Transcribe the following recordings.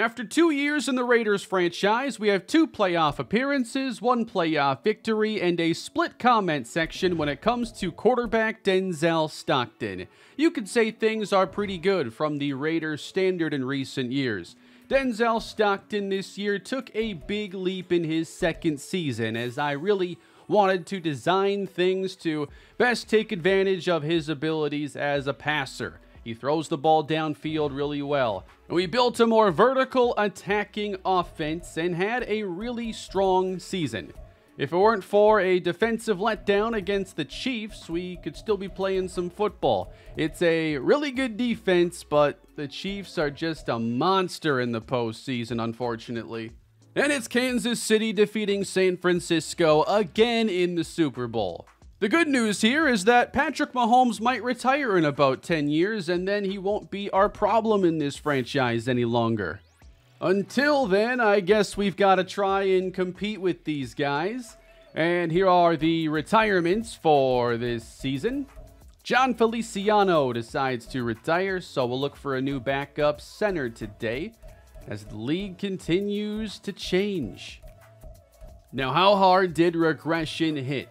After 2 years in the Raiders franchise, we have 2 playoff appearances, 1 playoff victory, and a split comment section when it comes to quarterback Denzel Stockton. You could say things are pretty good from the Raiders' standard in recent years. Denzel Stockton this year took a big leap in his second season, as I really wanted to design things to best take advantage of his abilities as a passer. He throws the ball downfield really well. We built a more vertical attacking offense and had a really strong season. If it weren't for a defensive letdown against the Chiefs, we could still be playing some football. It's a really good defense, but the Chiefs are just a monster in the postseason, unfortunately. And it's Kansas City defeating San Francisco again in the Super Bowl. The good news here is that Patrick Mahomes might retire in about 10 years, and then he won't be our problem in this franchise any longer. Until then, I guess we've got to try and compete with these guys. And here are the retirements for this season. John Feliciano decides to retire, so we'll look for a new backup center today as the league continues to change. Now, how hard did regression hit?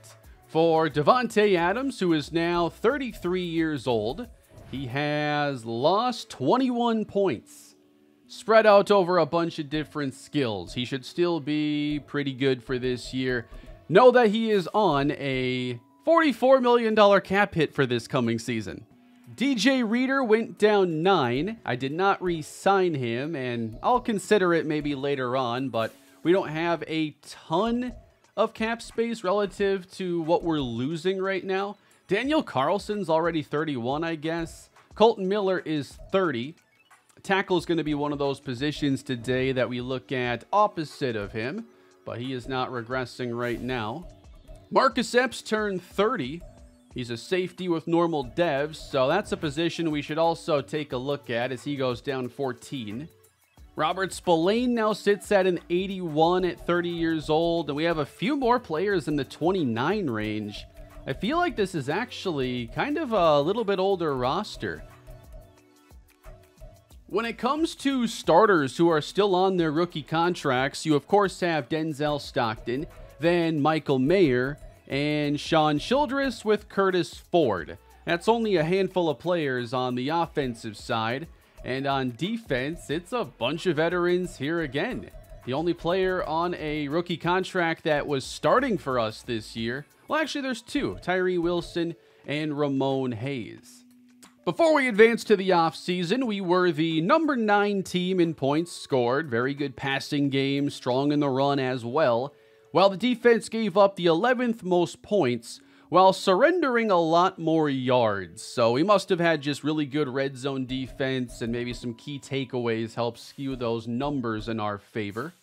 For Davante Adams, who is now 33 years old, he has lost 21 points. Spread out over a bunch of different skills. He should still be pretty good for this year. Know that he is on a $44 million cap hit for this coming season. DJ Reader went down 9. I did not re-sign him, and I'll consider it maybe later on, but we don't have a ton of cap space relative to what we're losing right now. Daniel Carlson's already 31, I guess. Colton Miller is 30. Tackle is going to be one of those positions today that we look at opposite of him, but he is not regressing right now. Marcus Epps turned 30. He's a safety with normal devs, so that's a position we should also take a look at as he goes down 14. Robert Spillane now sits at an 81 at 30 years old, and we have a few more players in the 29 range. I feel like this is actually kind of a little bit older roster. When it comes to starters who are still on their rookie contracts, you of course have Denzel Stockton, then Michael Mayer, and Sean Childress with Curtis Ford. That's only a handful of players on the offensive side. And on defense, it's a bunch of veterans here again. The only player on a rookie contract that was starting for us this year, well, actually there's 2, Tyree Wilson and Ramon Hayes. Before we advance to the offseason, we were the number 9 team in points scored. Very good passing game, strong in the run as well. While the defense gave up the 11th most points, while surrendering a lot more yards. So we must have had just really good red zone defense, and maybe some key takeaways help skew those numbers in our favor.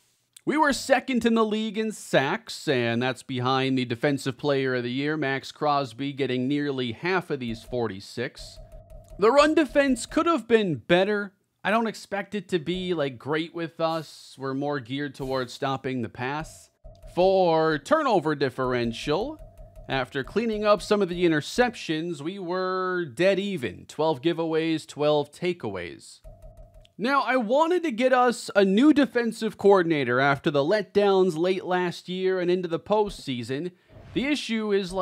We were second in the league in sacks, and that's behind the Defensive Player of the Year, Max Crosby, getting nearly half of these 46. The run defense could have been better. I don't expect it to be great with us. We're more geared towards stopping the pass. For turnover differential, after cleaning up some of the interceptions, we were dead even. 12 giveaways, 12 takeaways. Now, I wanted to get us a new defensive coordinator after the letdowns late last year and into the postseason. The issue is,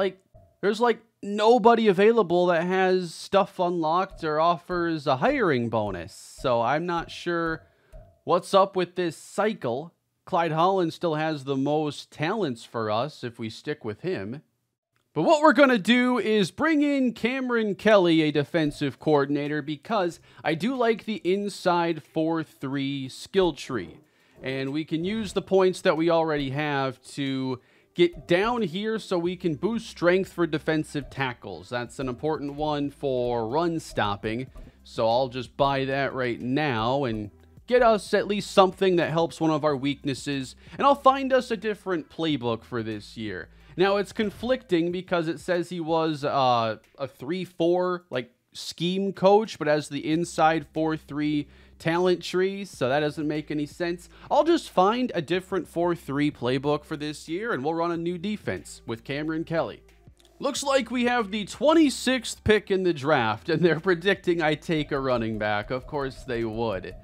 there's nobody available that has stuff unlocked or offers a hiring bonus. So I'm not sure what's up with this cycle. Clyde Holland still has the most talents for us if we stick with him. But what we're going to do is bring in Cameron Kelly, a defensive coordinator, because I do like the inside 4-3 skill tree. And we can use the points that we already have to get down here so we can boost strength for defensive tackles. That's an important one for run stopping. So I'll just buy that right now and get us at least something that helps one of our weaknesses. And I'll find us a different playbook for this year. Now, it's conflicting because it says he was a 3-4 scheme coach, but has the inside 4-3 talent tree, so that doesn't make any sense. I'll just find a different 4-3 playbook for this year, and we'll run a new defense with Cameron Kelly. Looks like we have the 26th pick in the draft, and they're predicting I take a running back. Of course they would.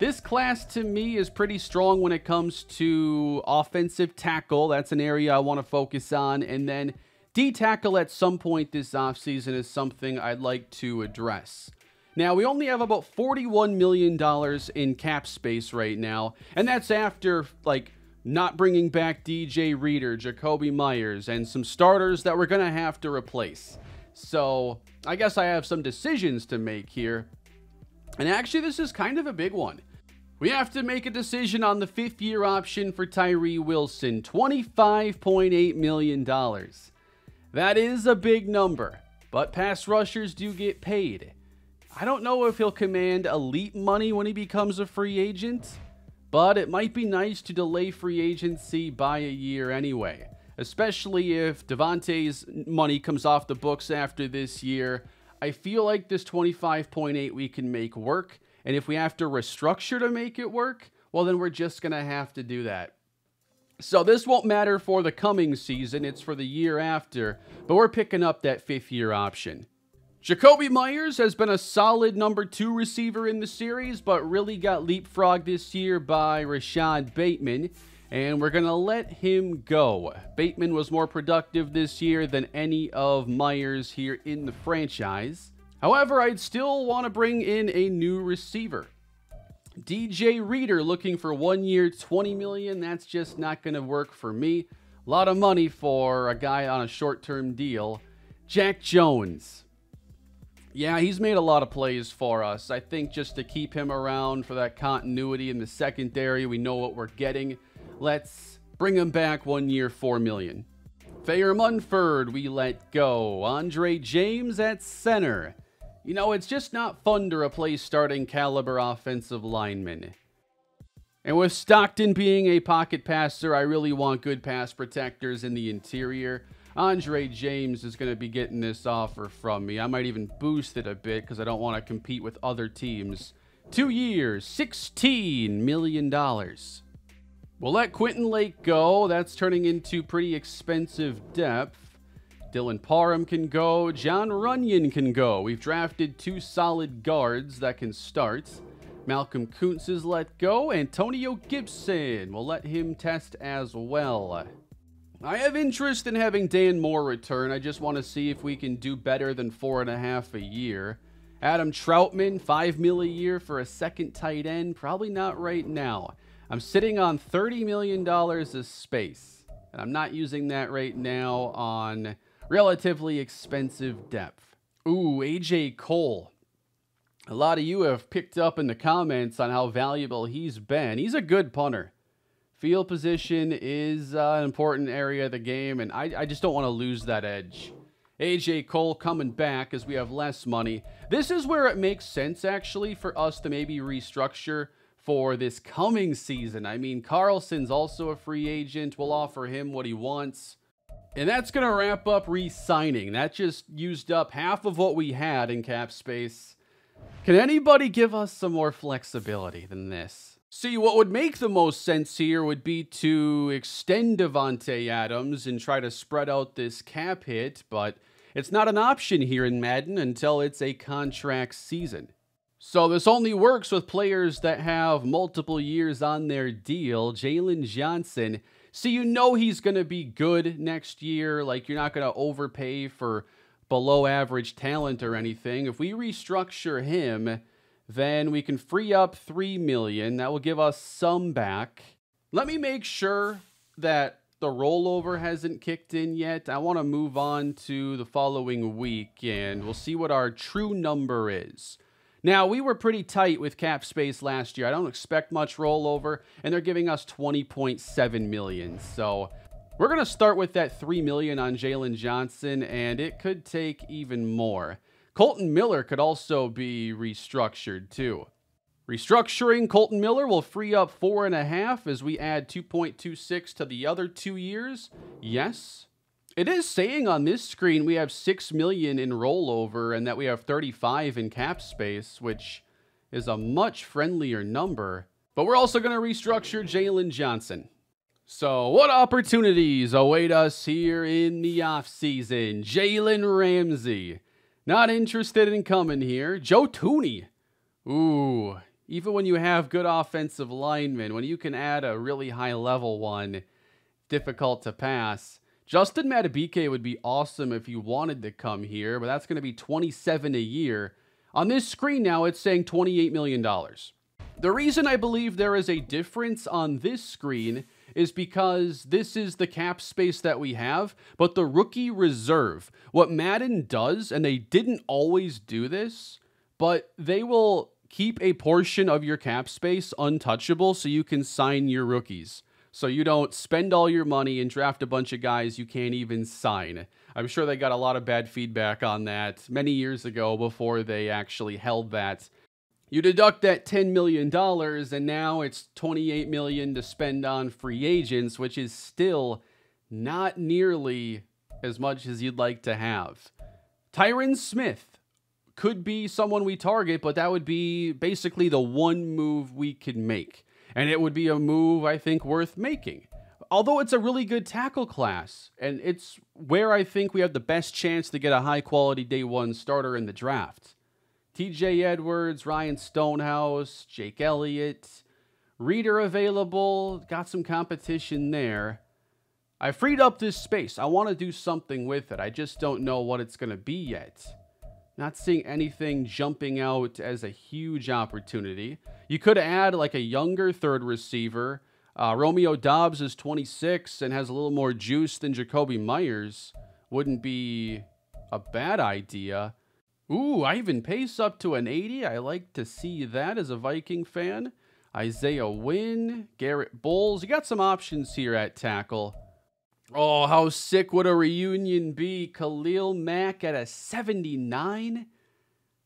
This class to me is pretty strong when it comes to offensive tackle. That's an area I want to focus on. And then D-tackle at some point this offseason is something I'd like to address. Now, we only have about $41 million in cap space right now. And that's after, like, not bringing back DJ Reader, Jacoby Myers, and some starters that we're going to have to replace. So, I guess I have some decisions to make here. And actually, this is kind of a big one. We have to make a decision on the 5th-year option for Tyree Wilson, $25.8 million. That is a big number, but pass rushers do get paid. I don't know if he'll command elite money when he becomes a free agent, but it might be nice to delay free agency by a year anyway, especially if Devontae's money comes off the books after this year. I feel like this 25.8 we can make work. And if we have to restructure to make it work, well, then we're just going to have to do that. So this won't matter for the coming season. It's for the year after. But we're picking up that 5th-year option. Jacoby Myers has been a solid number 2 receiver in the series, but really got leapfrogged this year by Rashad Bateman. And we're going to let him go. Bateman was more productive this year than any of Myers here in the franchise. However, I'd still want to bring in a new receiver. DJ Reader looking for 1 year, $20 million. That's just not going to work for me. A lot of money for a guy on a short-term deal. Jack Jones. Yeah, he's made a lot of plays for us. I think just to keep him around for that continuity in the secondary, we know what we're getting. Let's bring him back 1 year, $4 million. Thayer Munford, we let go. Andre James at center. You know, it's just not fun to replace starting caliber offensive linemen. And with Stockton being a pocket passer, I really want good pass protectors in the interior. Andre James is going to be getting this offer from me. I might even boost it a bit because I don't want to compete with other teams. 2 years, $16 million. We'll let Quentin Lake go. That's turning into pretty expensive depth. Dylan Parham can go. John Runyon can go. We've drafted 2 solid guards that can start. Malcolm Kuntz is let go. Antonio Gibson, we'll let him test as well. I have interest in having Dan Moore return. I just want to see if we can do better than 4.5 a year. Adam Troutman, $5 million a year for a second tight end. Probably not right now. I'm sitting on $30 million of space. And I'm not using that right now on relatively expensive depth. Ooh, AJ Cole. A lot of you have picked up in the comments on how valuable he's been. He's a good punter. Field position is an important area of the game, and I just don't want to lose that edge. AJ Cole coming back as we have less money. This is where it makes sense, actually, for us to maybe restructure for this coming season. I mean, Carlson's also a free agent. We'll offer him what he wants. And that's going to wrap up re-signing. That just used up half of what we had in cap space. Can anybody give us some more flexibility than this? See, what would make the most sense here would be to extend Davante Adams and try to spread out this cap hit, but it's not an option here in Madden until it's a contract season. So this only works with players that have multiple years on their deal. Jalen Johnson, so you know he's going to be good next year. Like, you're not going to overpay for below average talent or anything. If we restructure him, then we can free up $3 million. That will give us some back. Let me make sure that the rollover hasn't kicked in yet. I want to move on to the following week, and we'll see what our true number is. Now, we were pretty tight with cap space last year. I don't expect much rollover, and they're giving us $20.7 million. So we're going to start with that $3 million on Jalen Johnson, and it could take even more. Colton Miller could also be restructured, too. Restructuring Colton Miller will free up 4.5 as we add 2.26 to the other 2 years. Yes. It is saying on this screen we have $6 million in rollover and that we have 35 in cap space, which is a much friendlier number. But we're also going to restructure Jalen Johnson. So what opportunities await us here in the offseason? Jalen Ramsey. Not interested in coming here. Joe Tooney. Ooh, Even when you have good offensive linemen, when you can add a really high-level one, difficult to pass. Justin Madubuike would be awesome if you wanted to come here, but that's going to be $27 a year. On this screen now, it's saying $28 million. The reason I believe there is a difference on this screen is because this is the cap space that we have, but the rookie reserve, what Madden does, and they didn't always do this, but they will keep a portion of your cap space untouchable so you can sign your rookies. So you don't spend all your money and draft a bunch of guys you can't even sign. I'm sure they got a lot of bad feedback on that many years ago before they actually held that. You deduct that $10 million and now it's $28 million to spend on free agents, which is still not nearly as much as you'd like to have. Tyron Smith could be someone we target, but that would be basically the one move we could make. And it would be a move, I think, worth making. Although it's a really good tackle class, and it's where I think we have the best chance to get a high-quality day one starter in the draft. TJ Edwards, Ryan Stonehouse, Jake Elliott, Reader available, got some competition there. I freed up this space. I want to do something with it. I just don't know what it's going to be yet. Not seeing anything jumping out as a huge opportunity. You could add like a younger third receiver. Romeo Doubs is 26 and has a little more juice than Jacoby Myers. Wouldn't be a bad idea. Ooh, Ivan Pace up to an 80. I like to see that as a Viking fan. Isaiah Wynn, Garrett Bowles. You got some options here at tackle. Oh, how sick would a reunion be? Khalil Mack at a 79?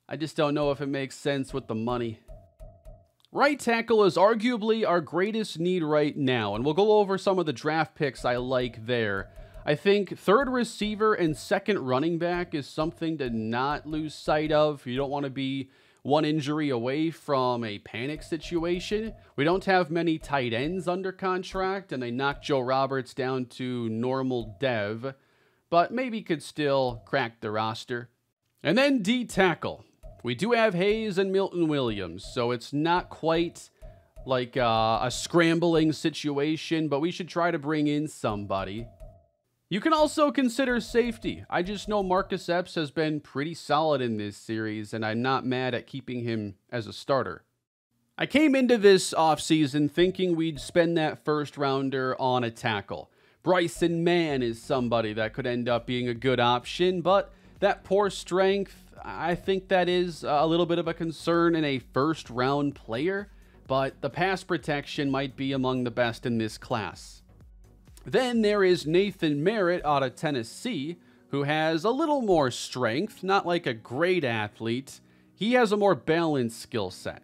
I just don't know if it makes sense with the money. Right tackle is arguably our greatest need right now, and we'll go over some of the draft picks I like there. I think third receiver and second running back is something to not lose sight of. You don't want to be one injury away from a panic situation. We don't have many tight ends under contract, and they knocked Joe Roberts down to normal dev, but maybe could still crack the roster. And then D tackle. We do have Hayes and Milton Williams, so it's not quite like a scrambling situation, but we should try to bring in somebody. You can also consider safety. I just know Marcus Epps has been pretty solid in this series, and I'm not mad at keeping him as a starter. I came into this offseason thinking we'd spend that first rounder on a tackle. Bryson Mann is somebody that could end up being a good option, but that poor strength, I think that is a little bit of a concern in a first-round player, but the pass protection might be among the best in this class. Then there is Nathan Merritt out of Tennessee, who has a little more strength, not like a great athlete. He has a more balanced skill set.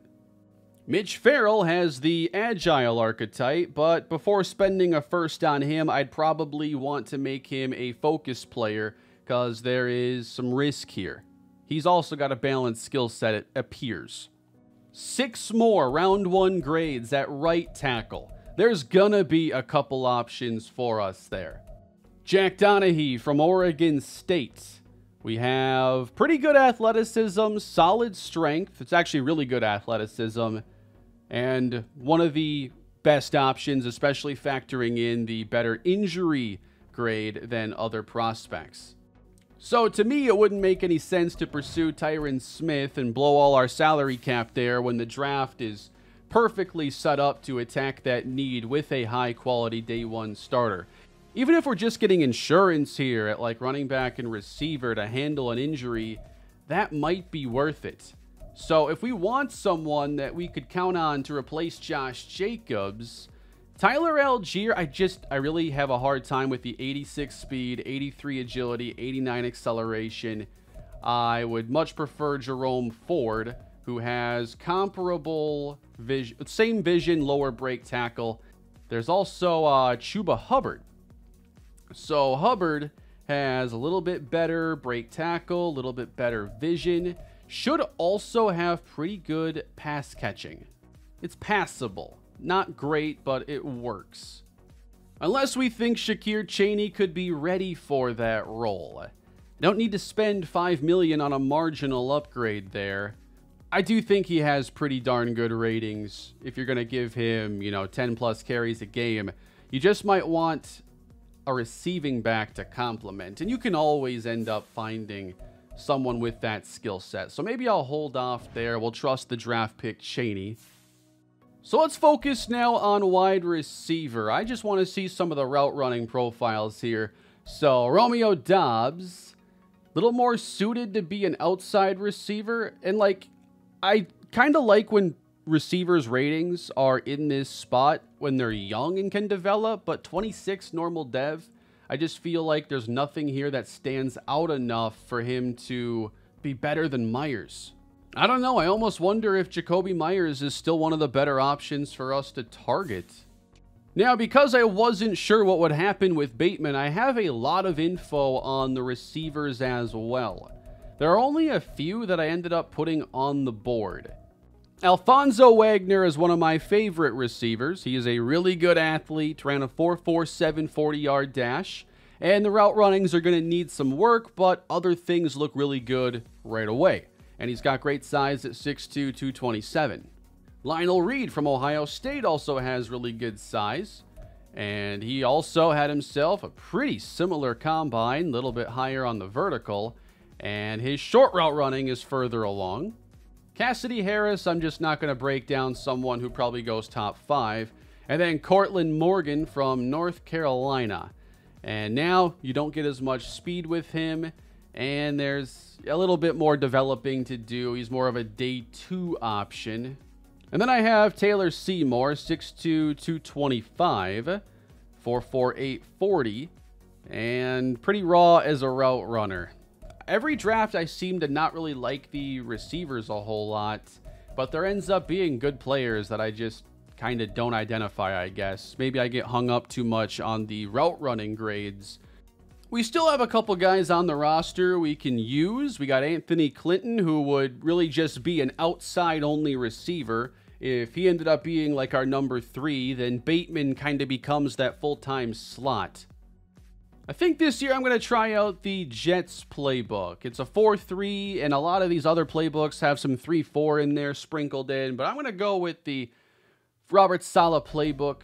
Mitch Farrell has the agile archetype, but before spending a first on him, I'd probably want to make him a focus player because there is some risk here. He's also got a balanced skill set, it appears. 6 more round 1 grades at right tackle. There's gonna be a couple options for us there. Jack Donahue from Oregon State. We have pretty good athleticism, solid strength. It's actually really good athleticism. And one of the best options, especially factoring in the better injury grade than other prospects. So to me, it wouldn't make any sense to pursue Tyron Smith and blow all our salary cap there when the draft is perfectly set up to attack that need with a high-quality day one starter. Even if we're just getting insurance here at like running back and receiver to handle an injury, that might be worth it. So if we want someone that we could count on to replace Josh Jacobs, Tyler Algier, I really have a hard time with the 86 speed, 83 agility, 89 acceleration. I would much prefer Jerome Ford, who has comparable vision, same vision, lower break tackle. There's also Chuba Hubbard. So Hubbard has a little bit better break tackle, a little bit better vision. Should also have pretty good pass catching. It's passable. Not great, but it works. Unless we think Shakir Chaney could be ready for that role. Don't need to spend $5 million on a marginal upgrade there. I do think he has pretty darn good ratings. If you're going to give him, 10 plus carries a game, you just might want a receiving back to complement. And you can always end up finding someone with that skill set. So maybe I'll hold off there. We'll trust the draft pick Chaney. So let's focus now on wide receiver. I just want to see some of the route running profiles here. So Romeo Doubs, a little more suited to be an outside receiver. And I kind of like when receivers' ratings are in this spot when they're young and can develop, but 26 normal dev, I just feel like there's nothing here that stands out enough for him to be better than Myers. I don't know. I almost wonder if Jacoby Myers is still one of the better options for us to target. Now, because I wasn't sure what would happen with Bateman, I have a lot of info on the receivers as well. There are only a few that I ended up putting on the board. Alfonso Wagner is one of my favorite receivers. He is a really good athlete, ran a 4.47 40-yard dash, and the route runnings are going to need some work, but other things look really good right away. And he's got great size at 6'2", 227. Lionel Reed from Ohio State also has really good size, and he also had himself a pretty similar combine, a little bit higher on the vertical, and his short route running is further along. Cassidy Harris, I'm just not going to break down, someone who probably goes top 5. And then Cortland Morgan from North Carolina. And now you don't get as much speed with him, and there's a little bit more developing to do. He's more of a day 2 option. And then I have Taylor Seymour, 6'2", 225, 4.48 40, and pretty raw as a route runner. Every draft, I seem to not really like the receivers a whole lot, but there ends up being good players that I just kind of don't identify, I guess. Maybe I get hung up too much on the route running grades. We still have a couple guys on the roster we can use. We got Anthony Clinton, who would really just be an outside-only receiver. If he ended up being like our number 3, then Bateman kind of becomes that full-time slot. I think this year I'm going to try out the Jets playbook. It's a 4-3, and a lot of these other playbooks have some 3-4 in there sprinkled in, but I'm going to go with the Robert Saleh playbook.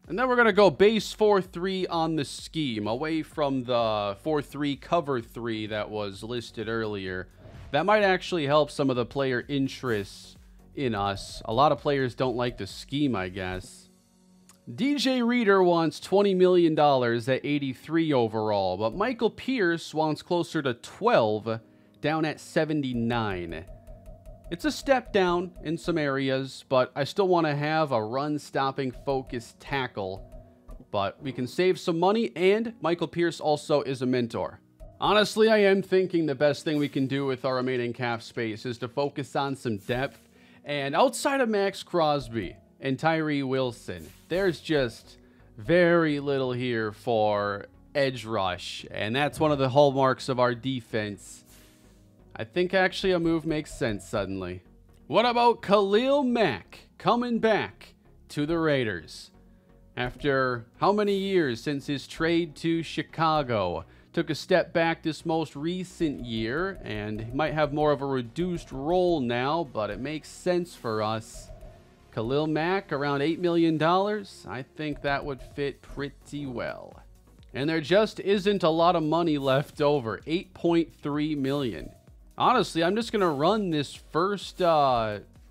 And then we're going to go base 4-3 on the scheme, away from the 4-3 cover 3 that was listed earlier. That might actually help some of the player interests in us. A lot of players don't like the scheme, I guess. DJ Reader wants $20 million at 83 overall, but Michael Pierce wants closer to 12, down at 79. It's a step down in some areas, but I still want to have a run-stopping focused tackle. But we can save some money, and Michael Pierce also is a mentor. Honestly, I am thinking the best thing we can do with our remaining cap space is to focus on some depth, and outside of Max Crosby and Tyree Wilson, there's just very little here for edge rush, and that's one of the hallmarks of our defense. I think actually a move makes sense suddenly. What about Khalil Mack coming back to the Raiders? After how many years since his trade to Chicago? Took a step back this most recent year, and might have more of a reduced role now, but it makes sense for us. Khalil Mack, around $8 million. I think that would fit pretty well. And there just isn't a lot of money left over. $8.3 million. Honestly, I'm just going to run this first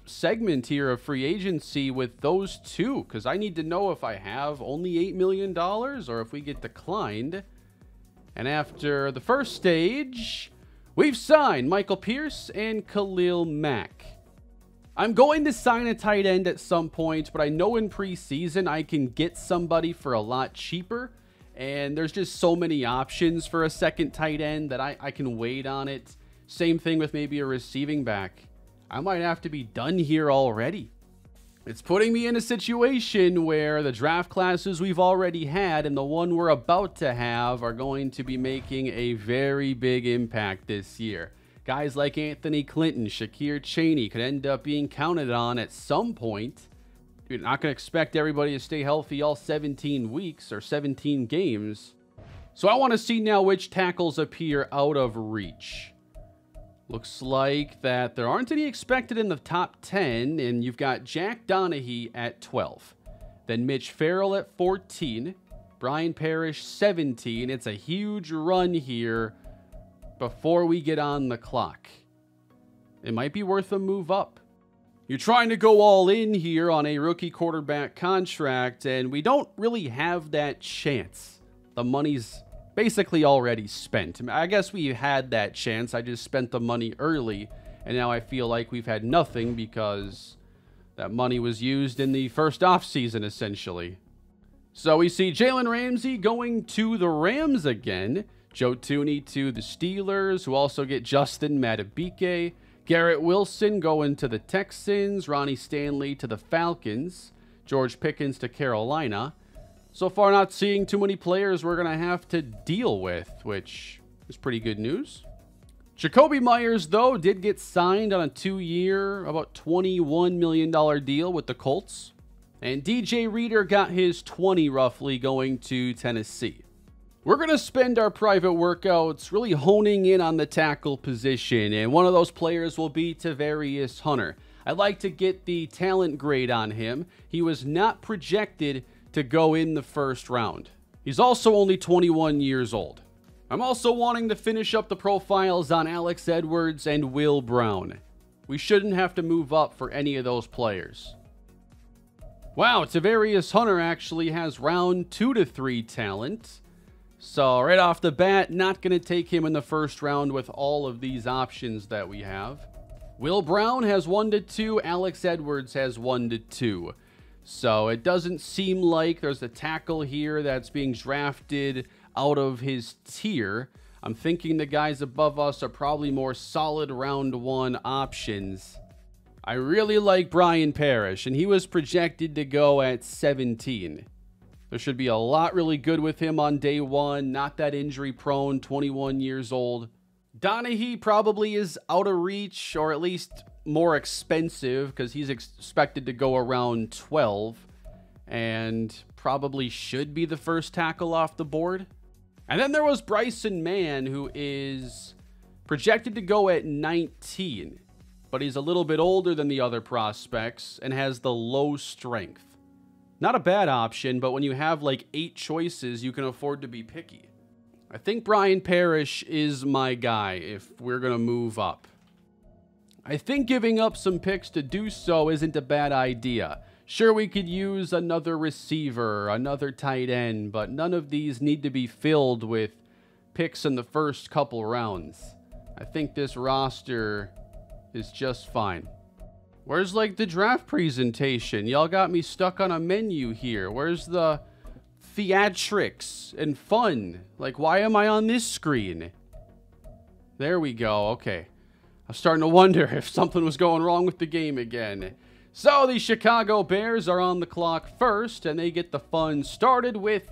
segment here of free agency with those two, because I need to know if I have only $8 million or if we get declined. And after the first stage, we've signed Michael Pierce and Khalil Mack. I'm going to sign a tight end at some point, but I know in preseason I can get somebody for a lot cheaper, and there's just so many options for a second tight end that I can wait on it. Same thing with maybe a receiving back. I might have to be done here already. It's putting me in a situation where the draft classes we've already had and the one we're about to have are going to be making a very big impact this year. Guys like Anthony Clinton, Shakir Chaney could end up being counted on at some point. You're not going to expect everybody to stay healthy all 17 weeks or 17 games. So I want to see now which tackles appear out of reach. Looks like that there aren't any expected in the top 10, and you've got Jack Donaghy at 12. Then Mitch Farrell at 14. Brian Parrish, 17. It's a huge run here before we get on the clock. It might be worth a move up. You're trying to go all in here on a rookie quarterback contract, and we don't really have that chance. The money's basically already spent. I guess we had that chance. I just spent the money early, and now I feel like we've had nothing because that money was used in the first offseason, essentially. So we see Jalen Ramsey going to the Rams again. Joe Thuney to the Steelers, who also get Justin Madubuike. Garrett Wilson going to the Texans. Ronnie Stanley to the Falcons. George Pickens to Carolina. So far, not seeing too many players we're going to have to deal with, which is pretty good news. Jacoby Myers, though, did get signed on a 2-year, about $21 million deal with the Colts. And DJ Reader got his 20 roughly going to Tennessee. We're going to spend our private workouts really honing in on the tackle position, and one of those players will be Tavarius Hunter. I'd like to get the talent grade on him. He was not projected to go in the first round. He's also only 21 years old. I'm also wanting to finish up the profiles on Alex Edwards and Will Brown. We shouldn't have to move up for any of those players. Wow, Tavarius Hunter actually has round 2 to 3 talent. So right off the bat, not going to take him in the first round with all of these options that we have. Will Brown has 1 to 2. Alex Edwards has 1 to 2. So it doesn't seem like there's a tackle here that's being drafted out of his tier. I'm thinking the guys above us are probably more solid round 1 options. I really like Brian Parrish, and he was projected to go at 17. There should be a lot really good with him on day 1. Not that injury prone, 21 years old. Donaghy probably is out of reach, or at least more expensive, because he's expected to go around 12. And probably should be the first tackle off the board. And then there was Bryson Mann, who is projected to go at 19. But he's a little bit older than the other prospects and has the low strength. Not a bad option, but when you have like 8 choices, you can afford to be picky. I think Brian Parrish is my guy if we're going to move up. I think giving up some picks to do so isn't a bad idea. Sure, we could use another receiver, another tight end, but none of these need to be filled with picks in the first couple rounds. I think this roster is just fine. Where's, like, the draft presentation? Y'all got me stuck on a menu here. Where's the theatrics and fun? Like, why am I on this screen? There we go. Okay. I'm starting to wonder if something was going wrong with the game again. So, the Chicago Bears are on the clock first, and they get the fun started with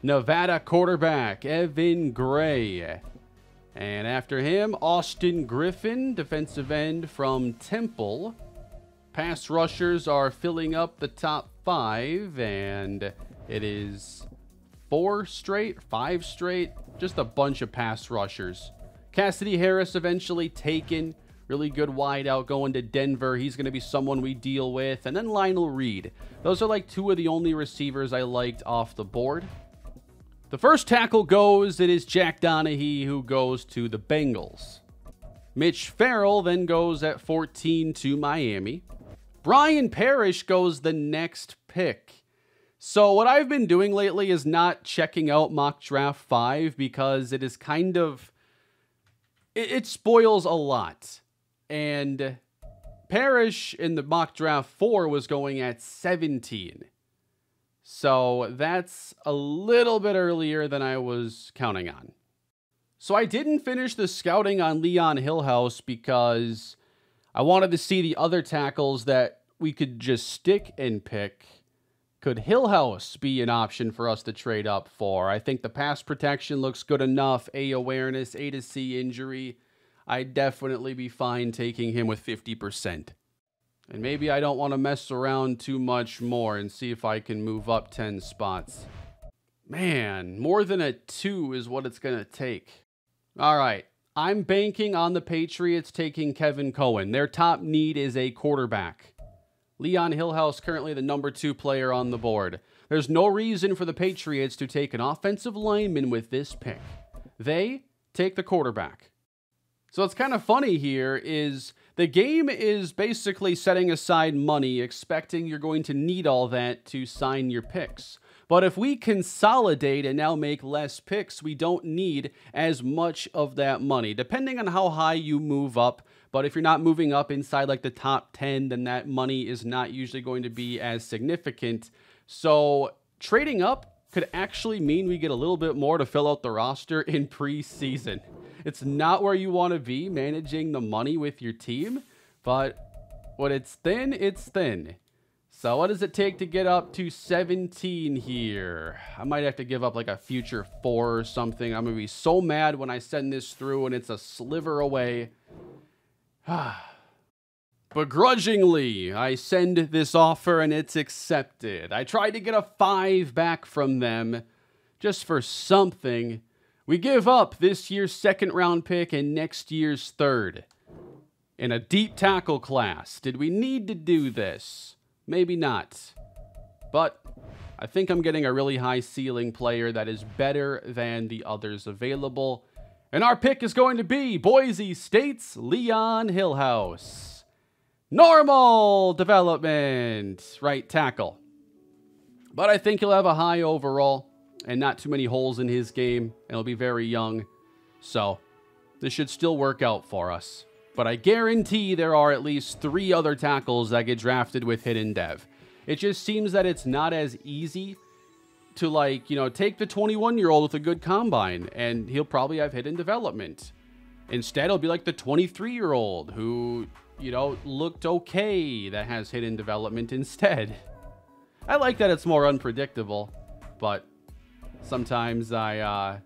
Nevada quarterback Evan Gray. And after him, Austin Griffin, defensive end from Temple. Pass rushers are filling up the top 5, and it is 5 straight, just a bunch of pass rushers. Cassidy Harris eventually taken. Really good wideout going to Denver. He's going to be someone we deal with. And then Lionel Reed. Those are like 2 of the only receivers I liked off the board. The first tackle goes. It is Jack Donaghy, who goes to the Bengals. Mitch Farrell then goes at 14 to Miami. Brian Parrish goes the next pick. So what I've been doing lately is not checking out Mock Draft 5 because it is kind of... It spoils a lot. And Parrish in the Mock Draft 4 was going at 17. So that's a little bit earlier than I was counting on. So I didn't finish the scouting on Leon Hillhouse because I wanted to see the other tackles that we could just stick and pick. Could Hillhouse be an option for us to trade up for? I think the pass protection looks good enough. A awareness, A to C injury. I'd definitely be fine taking him with 50%. And maybe I don't want to mess around too much more and see if I can move up 10 spots. Man, more than a 2 is what it's going to take. All right, I'm banking on the Patriots taking Kevin Cohen. Their top need is a quarterback. Leon Hillhouse currently the number 2 player on the board. There's no reason for the Patriots to take an offensive lineman with this pick. They take the quarterback. So what's kind of funny here is the game is basically setting aside money, expecting you're going to need all that to sign your picks. But if we consolidate and now make less picks, we don't need as much of that money, depending on how high you move up. But if you're not moving up inside like the top 10, then that money is not usually going to be as significant. So trading up could actually mean we get a little bit more to fill out the roster in preseason. It's not where you want to be managing the money with your team, but when it's thin, it's thin. So what does it take to get up to 17 here? I might have to give up like a future 4 or something. I'm going to be so mad when I send this through and it's a sliver away. Begrudgingly, I send this offer and it's accepted. I tried to get a 5 back from them just for something. We give up this year's 2nd round pick and next year's 3rd. In a deep tackle class. Did we need to do this? Maybe not. But I think I'm getting a really high ceiling player that is better than the others available. And our pick is going to be Boise State's Leon Hillhouse. Normal development, right tackle. But I think he'll have a high overall and not too many holes in his game. And he'll be very young. So this should still work out for us. But I guarantee there are at least 3 other tackles that get drafted with hidden dev. It just seems that it's not as easy to, like, you know, take the 21-year-old with a good combine and he'll probably have hidden development. Instead, it'll be like the 23-year-old who, you know, looked okay that has hidden development instead. I like that it's more unpredictable, but sometimes I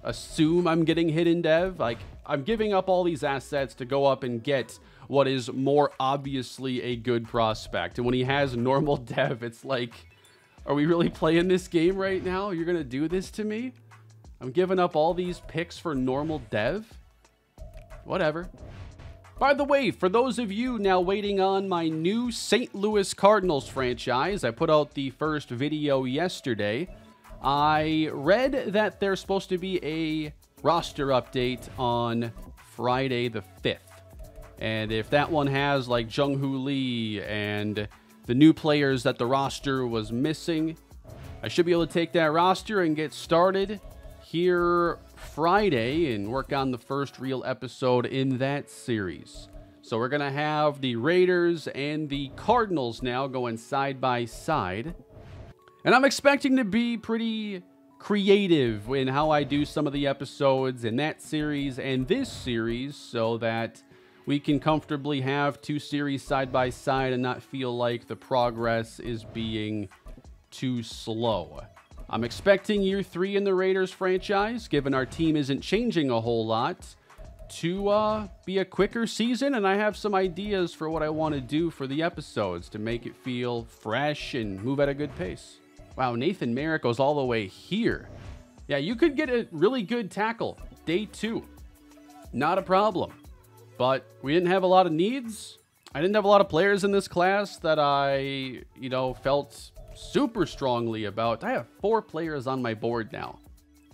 assume I'm getting hidden dev. Like, I'm giving up all these assets to go up and get what is more obviously a good prospect. And when he has normal dev, it's like, are we really playing this game right now? You're going to do this to me? I'm giving up all these picks for normal dev? Whatever. By the way, for those of you now waiting on my new St. Louis Cardinals franchise, I put out the first video yesterday. I read that there's supposed to be a roster update on Friday the 5th. And if that one has like Jung-Hoo Lee and the new players that the roster was missing, I should be able to take that roster and get started here Friday and work on the first real episode in that series. So we're going to have the Raiders and the Cardinals now going side by side. And I'm expecting to be pretty creative in how I do some of the episodes in that series and this series so that we can comfortably have 2 series side by side and not feel like the progress is being too slow. I'm expecting year 3 in the Raiders franchise, given our team isn't changing a whole lot, to be a quicker season, and I have some ideas for what I want to do for the episodes to make it feel fresh and move at a good pace. Wow, Nathan Merrick goes all the way here. Yeah, you could get a really good tackle day 2. Not a problem. But we didn't have a lot of needs. I didn't have a lot of players in this class that I, felt super strongly about. I have 4 players on my board now.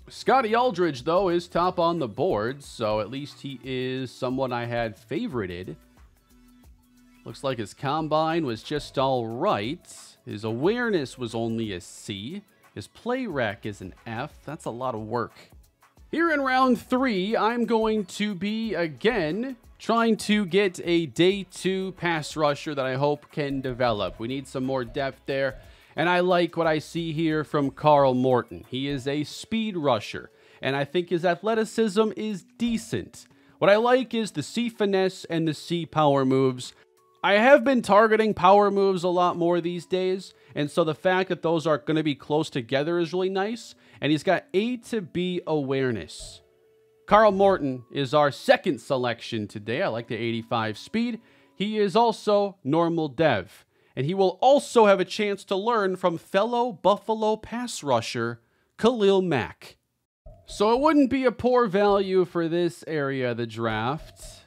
Scotty Aldridge, though, is top on the board, so at least he is someone I had favorited. Looks like his combine was just all right. His awareness was only a C. His play rec is an F. That's a lot of work. Here in round 3, I'm going to be, again, trying to get a day 2 pass rusher that I hope can develop. We need some more depth there. And I like what I see here from Carl Morton. He is a speed rusher, and I think his athleticism is decent. What I like is the C finesse and the C power moves. I have been targeting power moves a lot more these days, and so the fact that those are going to be close together is really nice. And he's got A to B awareness. Carl Morton is our 2nd selection today. I like the 85 speed. He is also normal dev. And he will also have a chance to learn from fellow Buffalo pass rusher, Khalil Mack. So it wouldn't be a poor value for this area of the draft.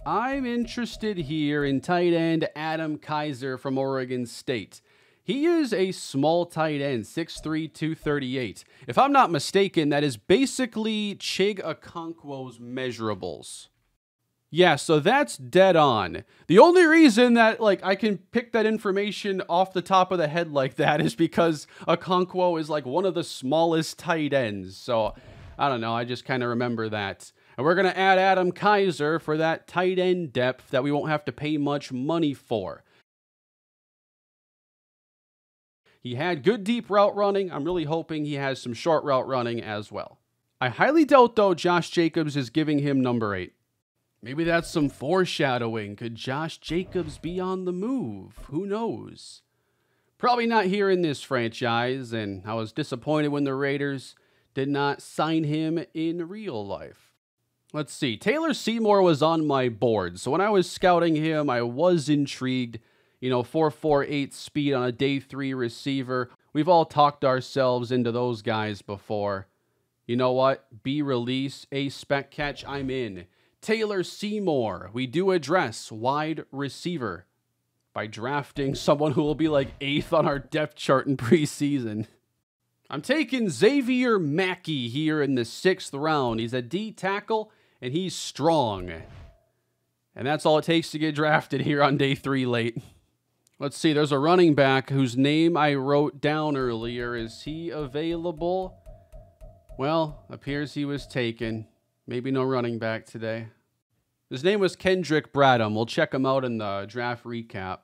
I'm interested here in tight end Adam Kaiser from Oregon State. He is a small tight end, 6'3", 238. If I'm not mistaken, that is basically Chig Okonkwo's measurables. Yeah, so that's dead on. The only reason that I can pick that information off the top of the head like that is because Okonkwo is one of the smallest tight ends. So I don't know, I just kind of remember that. And we're going to add Adam Kaiser for that tight end depth that we won't have to pay much money for. He had good deep route running. I'm really hoping he has some short route running as well. I highly doubt, though, Josh Jacobs is giving him number 8. Maybe that's some foreshadowing. Could Josh Jacobs be on the move? Who knows? Probably not here in this franchise, and I was disappointed when the Raiders did not sign him in real life. Let's see. Taylor Seymour was on my board, so when I was scouting him, I was intrigued. 4.48 speed on a day 3 receiver. We've all talked ourselves into those guys before. You know what? B release, A spec catch, I'm in. Taylor Seymour, we do address wide receiver by drafting someone who will be 8th on our depth chart in preseason. I'm taking Xavier Mackey here in the 6th round. He's a D tackle, and he's strong. And that's all it takes to get drafted here on day 3 late. Let's see, there's a running back whose name I wrote down earlier. Is he available? Well, appears he was taken. Maybe no running back today. His name was Kendrick Bradham. We'll check him out in the draft recap.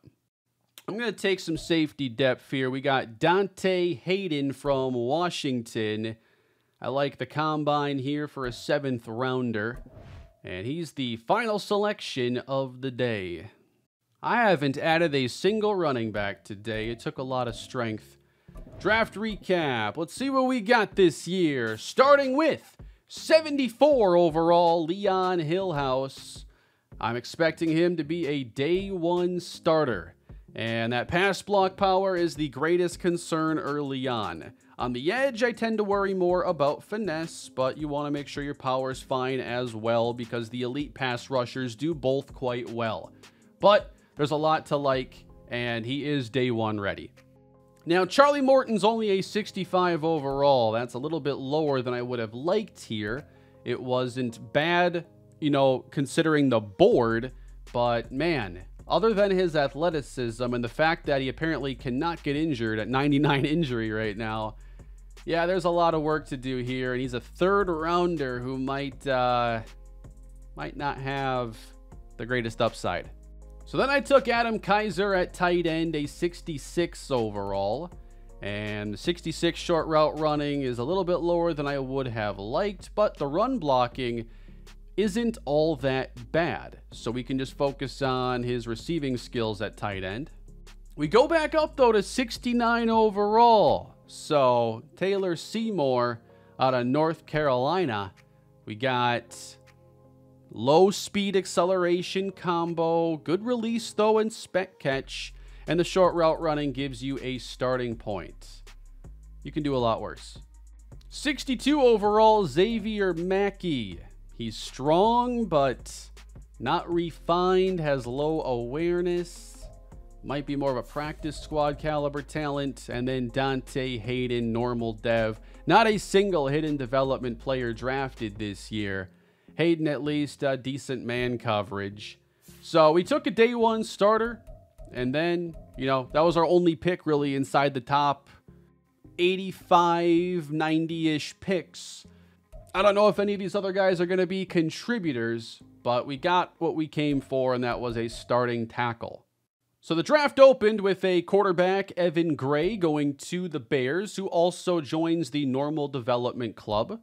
I'm going to take some safety depth here. We got Dante Hayden from Washington. I like the combine here for a 7th rounder. And he's the final selection of the day. I haven't added a single running back today. It took a lot of strength. Draft recap. Let's see what we got this year. Starting with 74 overall, Leon Hillhouse. I'm expecting him to be a day 1 starter. And that pass block power is the greatest concern early on. On the edge, I tend to worry more about finesse, but you want to make sure your power is fine as well because the elite pass rushers do both quite well. But there's a lot to like, and he is day 1 ready. Now, Charlie Morton's only a 65 overall. That's a little bit lower than I would have liked here. It wasn't bad, considering the board, but man, other than his athleticism and the fact that he apparently cannot get injured at 99 injury right now, yeah, there's a lot of work to do here, and he's a 3rd rounder who might not have the greatest upside. So then I took Adam Kaiser at tight end, a 66 overall. And the 66 short route running is a little bit lower than I would have liked, but the run blocking isn't all that bad. So we can just focus on his receiving skills at tight end. We go back up, though, to 69 overall. So Taylor Seymour out of North Carolina. We got low speed acceleration combo, good release though and spec catch, and the short route running gives you a starting point. You can do a lot worse. 62 overall, Xavier Mackey. He's strong but not refined, has low awareness, might be more of a practice squad caliber talent. And then Dante Hayden, normal dev, not a single hidden development player drafted this year. Hayden at least decent man coverage. So we took a day 1 starter, and then, that was our only pick really inside the top 85, 90-ish picks. I don't know if any of these other guys are going to be contributors, but we got what we came for, and that was a starting tackle. So the draft opened with a quarterback, Evan Gray, going to the Bears, who also joins the normal development club.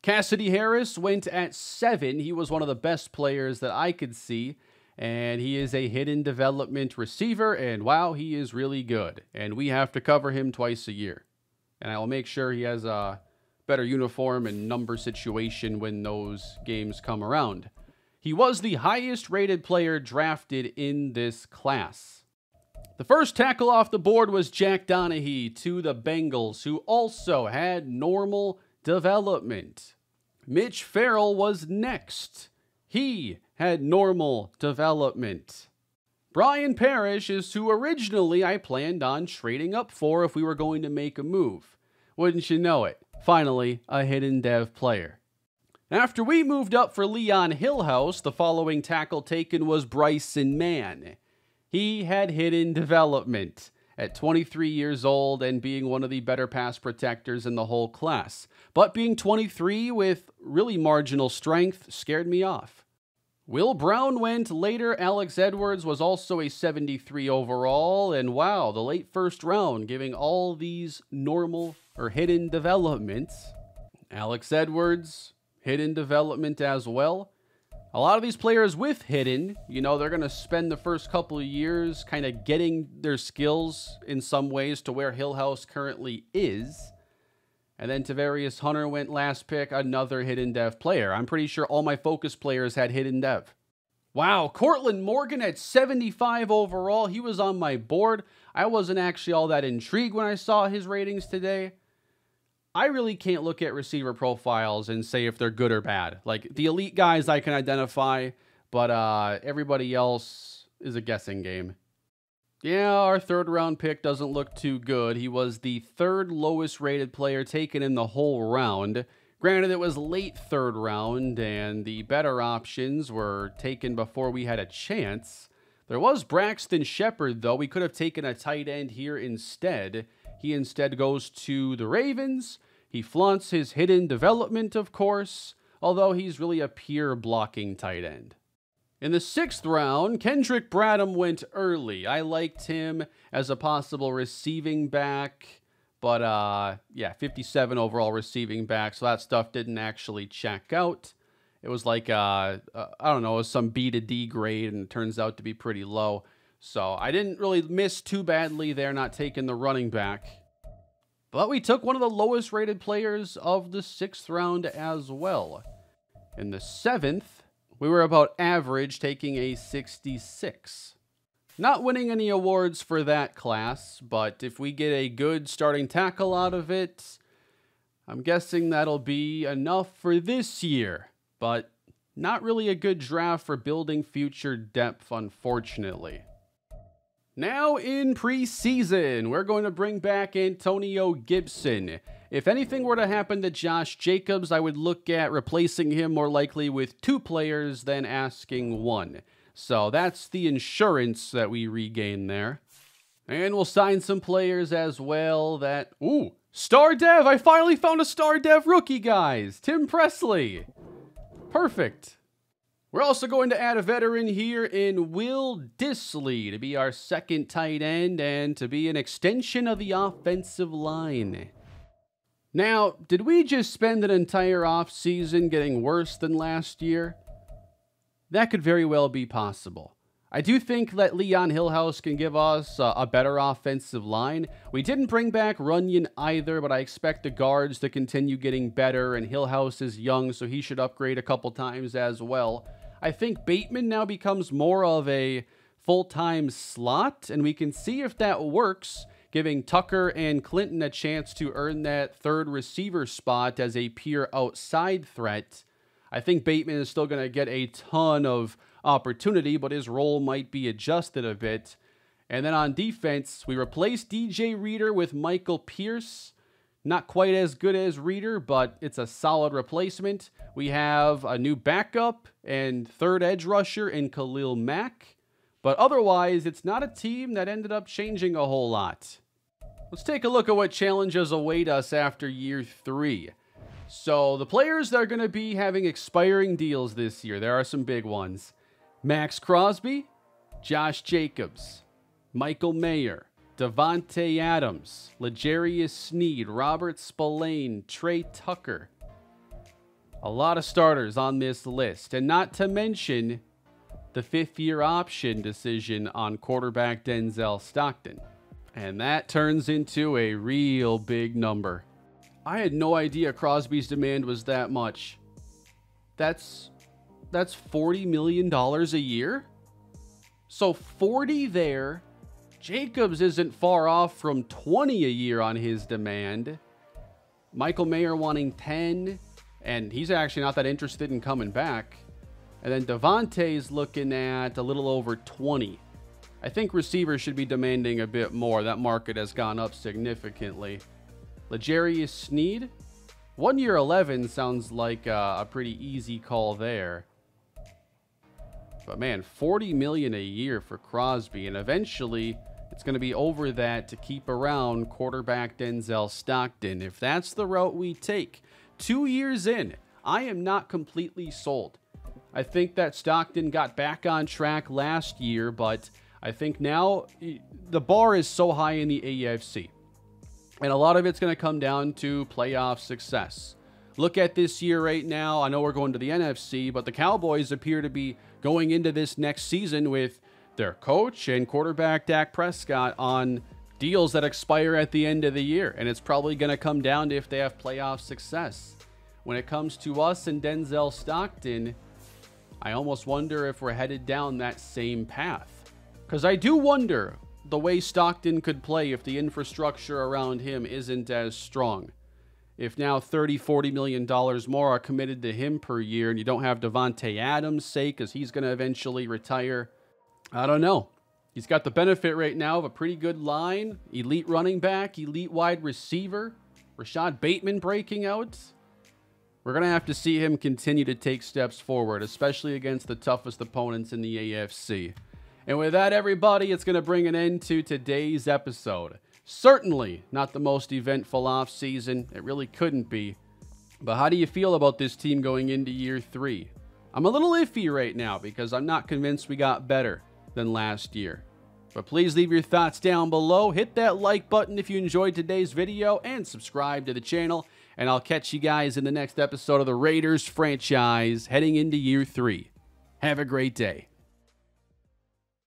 Cassidy Harris went at 7. He was one of the best players that I could see, and he is a hidden development receiver, and wow, he is really good. And we have to cover him twice a year. And I will make sure he has a better uniform and number situation when those games come around. He was the highest rated player drafted in this class. The first tackle off the board was Jack Donaghy to the Bengals, who also had normal development. Mitch Farrell was next. He had normal development. Brian Parrish is who originally I planned on trading up for if we were going to make a move. Wouldn't you know it? Finally, a hidden dev player. After we moved up for Leon Hillhouse, the following tackle taken was Bryson Mann. He had hidden development at 23 years old and being one of the better pass protectors in the whole class. But being 23 with really marginal strength scared me off. Will Brown went later. Alex Edwards was also a 73 overall. And wow, the late first round giving all these normal or hidden developments. Alex Edwards, hidden development as well. A lot of these players with hidden, they're going to spend the first couple of years kind of getting their skills in some ways to where Hillhouse currently is. And then Tavarius Hunter went last pick, another hidden dev player. I'm pretty sure all my focus players had hidden dev. Wow, Cortland Morgan at 75 overall. He was on my board. I wasn't actually all that intrigued when I saw his ratings today. I really can't look at receiver profiles and say if they're good or bad. Like, the elite guys I can identify, but everybody else is a guessing game. Yeah, our third round pick doesn't look too good. He was the third lowest rated player taken in the whole round. Granted, it was late third round, and the better options were taken before we had a chance. There was Braxton Shepard, though. We could have taken a tight end here instead. He instead goes to the Ravens. He flaunts his hidden development, of course, although he's really a pure blocking tight end. In the 6th round, Kendrick Bradham went early. I liked him as a possible receiving back, but 57 overall receiving back, so that stuff didn't actually check out. It was like, it was some B to D grade, and it turns out to be pretty low. So I didn't really miss too badly there, not taking the running back. But we took one of the lowest rated players of the 6th round as well. In the 7th, we were about average, taking a 66. Not winning any awards for that class, but if we get a good starting tackle out of it, I'm guessing that'll be enough for this year. But not really a good draft for building future depth, unfortunately. Now in preseason, we're going to bring back Antonio Gibson. If anything were to happen to Josh Jacobs, I would look at replacing him more likely with 2 players than asking 1. So that's the insurance that we regain there. And we'll sign some players as well that... Ooh, Star Dev! I finally found a Star Dev rookie, guys! Tim Presley! Perfect! We're also going to add a veteran here in Will Dissly to be our second tight end and to be an extension of the offensive line. Now, did we just spend an entire offseason getting worse than last year? That could very well be possible. I do think that Leon Hillhouse can give us a better offensive line. We didn't bring back Runyon either, but I expect the guards to continue getting better, and Hillhouse is young, so he should upgrade a couple times as well. I think Bateman now becomes more of a full-time slot, and we can see if that works, giving Tucker and Clinton a chance to earn that third receiver spot as a pure outside threat. I think Bateman is still going to get a ton of opportunity, but his role might be adjusted a bit. And then on defense, we replaced DJ Reader with Michael Pierce. Not quite as good as Reader, but it's a solid replacement. We have a new backup and third edge rusher in Khalil Mack. But otherwise, it's not a team that ended up changing a whole lot. Let's take a look at what challenges await us after year 3. So the players that are going to be having expiring deals this year, there are some big ones. Max Crosby, Josh Jacobs, Michael Mayer, Devontae Adams, L'Jarius Sneed, Robert Spillane, Trey Tucker. A lot of starters on this list, and not to mention the 5th-year option decision on quarterback Denzel Stockton. And that turns into a real big number. I had no idea Crosby's demand was that much. That's $40 million a year? So 40 there. Jacobs isn't far off from 20 a year on his demand. Michael Mayer wanting 10, and he's actually not that interested in coming back. And then Devontae's looking at a little over 20. I think receivers should be demanding a bit more. That market has gone up significantly. L'Jarius Sneed, 1 year 11 sounds like a pretty easy call there. But man, $40 million a year for Crosby, and eventually it's going to be over that to keep around quarterback Denzel Stockton. If that's the route we take, 2 years in, I am not completely sold. I think that Stockton got back on track last year, but I think now the bar is so high in the AFC. And a lot of it's going to come down to playoff success. Look at this year right now. I know we're going to the NFC, but the Cowboys appear to be going into this next season with their coach and quarterback Dak Prescott on deals that expire at the end of the year. And it's probably going to come down to if they have playoff success. When it comes to us and Denzel Stockton, I almost wonder if we're headed down that same path. Because I do wonder the way Stockton could play if the infrastructure around him isn't as strong. If now $30-40 million more are committed to him per year, and you don't have Devontae Adams' sake because he's going to eventually retire, I don't know. He's got the benefit right now of a pretty good line, elite running back, elite wide receiver, Rashad Bateman breaking out. We're going to have to see him continue to take steps forward, especially against the toughest opponents in the AFC. And with that, everybody, it's going to bring an end to today's episode. Certainly not the most eventful offseason. It really couldn't be. But how do you feel about this team going into year 3? I'm a little iffy right now because I'm not convinced we got better than last year. But please leave your thoughts down below. Hit that like button if you enjoyed today's video and subscribe to the channel. And I'll catch you guys in the next episode of the Raiders franchise heading into year 3. Have a great day.